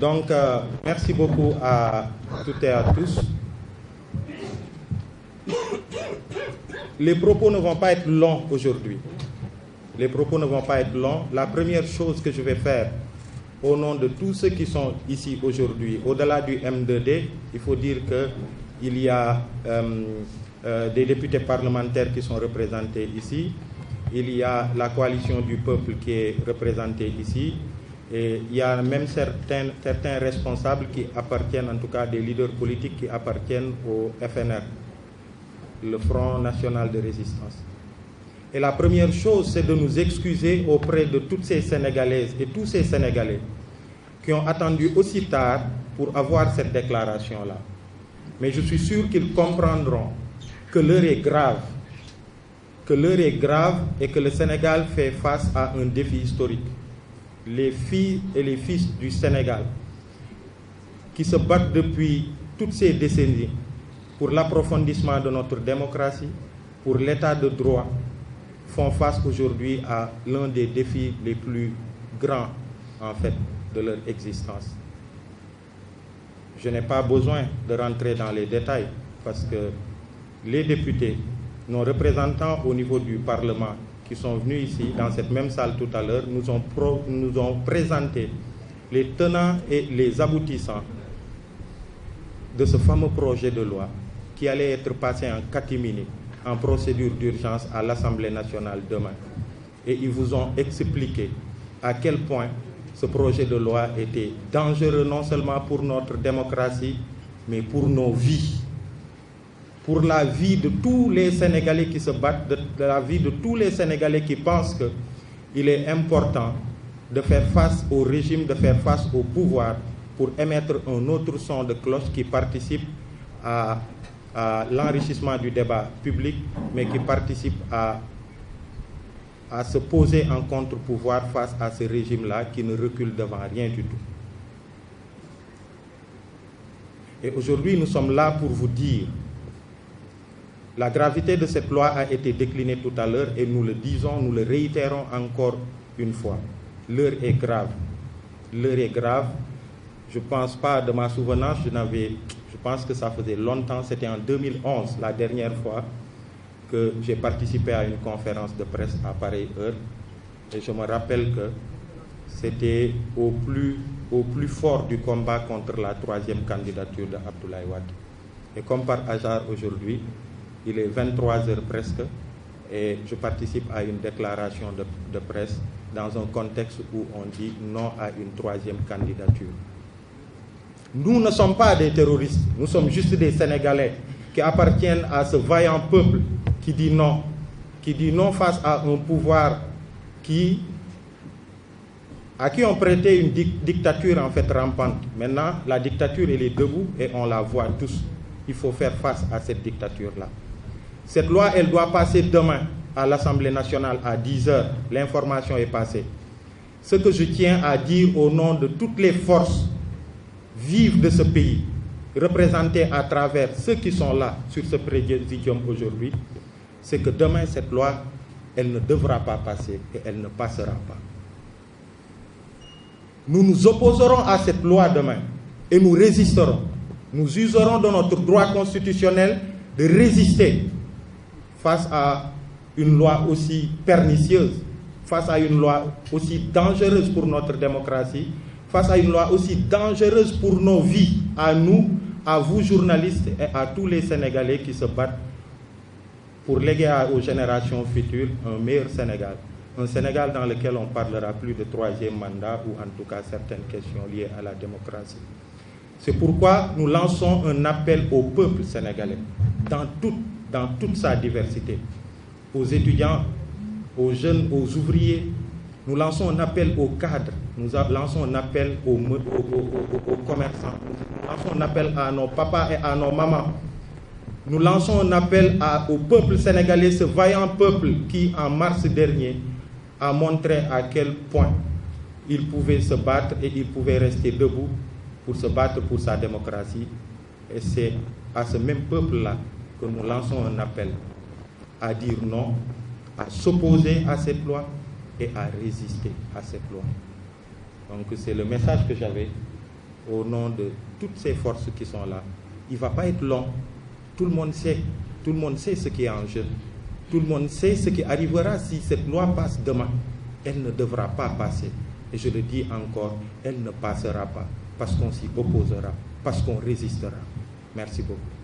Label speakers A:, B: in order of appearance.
A: Donc, merci beaucoup à toutes et à tous. Les propos ne vont pas être longs aujourd'hui. Les propos ne vont pas être longs. La première chose que je vais faire, au nom de tous ceux qui sont ici aujourd'hui, au-delà du M2D, il faut dire qu'il y a des députés parlementaires qui sont représentés ici. Il y a la coalition du peuple qui est représentée ici. Et il y a même certains responsables qui appartiennent, en tout cas des leaders politiques qui appartiennent au FNR, le Front National de Résistance. Et la première chose, c'est de nous excuser auprès de toutes ces Sénégalaises et tous ces Sénégalais qui ont attendu aussi tard pour avoir cette déclaration-là. Mais je suis sûr qu'ils comprendront que l'heure est grave, et que le Sénégal fait face à un défi historique. Les filles et les fils du Sénégal qui se battent depuis toutes ces décennies pour l'approfondissement de notre démocratie, pour l'état de droit, font face aujourd'hui à l'un des défis les plus grands, en fait, de leur existence. Je n'ai pas besoin de rentrer dans les détails parce que les députés, nos représentants au niveau du Parlement, qui sont venus ici, dans cette même salle tout à l'heure, nous ont présenté les tenants et les aboutissants de ce fameux projet de loi qui allait être passé en catimini, en procédure d'urgence à l'Assemblée nationale demain. Et ils vous ont expliqué à quel point ce projet de loi était dangereux non seulement pour notre démocratie, mais pour nos vies. Pour la vie de tous les Sénégalais qui se battent, de la vie de tous les Sénégalais qui pensent qu'il est important de faire face au régime, de faire face au pouvoir pour émettre un autre son de cloche qui participe à l'enrichissement du débat public, mais qui participe à se poser en contre-pouvoir face à ce régime-là qui ne recule devant rien du tout. Et aujourd'hui, nous sommes là pour vous dire la gravité de cette loi a été déclinée tout à l'heure et nous le disons, nous le réitérons encore une fois. L'heure est grave. L'heure est grave. Je ne pense pas, de ma souvenance, je pense que ça faisait longtemps, c'était en 2011, la dernière fois que j'ai participé à une conférence de presse à pareille heure. Et je me rappelle que c'était au plus fort du combat contre la troisième candidature de Abdoulaye Wade. Et comme par hasard aujourd'hui, il est 23h presque et je participe à une déclaration de presse dans un contexte où on dit non à une troisième candidature. Nous ne sommes pas des terroristes, nous sommes juste des Sénégalais qui appartiennent à ce vaillant peuple qui dit non face à un pouvoir à qui on prêtait une dictature en fait rampante. Maintenant, la dictature elle est debout et on la voit tous. Il faut faire face à cette dictature-là. Cette loi, elle doit passer demain à l'Assemblée nationale à 10h. L'information est passée. Ce que je tiens à dire au nom de toutes les forces vives de ce pays, représentées à travers ceux qui sont là sur ce présidium aujourd'hui, c'est que demain, cette loi, elle ne devra pas passer et elle ne passera pas. Nous nous opposerons à cette loi demain et nous résisterons. Nous userons de notre droit constitutionnel de résister face à une loi aussi pernicieuse, face à une loi aussi dangereuse pour notre démocratie, face à une loi aussi dangereuse pour nos vies, à nous, à vous journalistes et à tous les Sénégalais qui se battent pour léguer aux générations futures un meilleur Sénégal. Un Sénégal dans lequel on ne parlera plus de troisième mandat ou en tout cas certaines questions liées à la démocratie. C'est pourquoi nous lançons un appel au peuple sénégalais, dans toute sa diversité, aux étudiants, aux jeunes, aux ouvriers. Nous lançons un appel aux cadres, nous lançons un appel aux commerçants, nous lançons un appel à nos papas et à nos mamans. Nous lançons un appel au peuple sénégalais, ce vaillant peuple qui, en mars dernier, a montré à quel point il pouvait se battre et il pouvait rester debout pour se battre pour sa démocratie. Et c'est à ce même peuple-là que nous lançons un appel à dire non, à s'opposer à cette loi et à résister à cette loi. Donc c'est le message que j'avais au nom de toutes ces forces qui sont là. Il ne va pas être long. Tout le monde sait ce qui est en jeu. Tout le monde sait ce qui arrivera si cette loi passe demain. Elle ne devra pas passer. Et je le dis encore, elle ne passera pas parce qu'on s'y opposera, parce qu'on résistera. Merci beaucoup.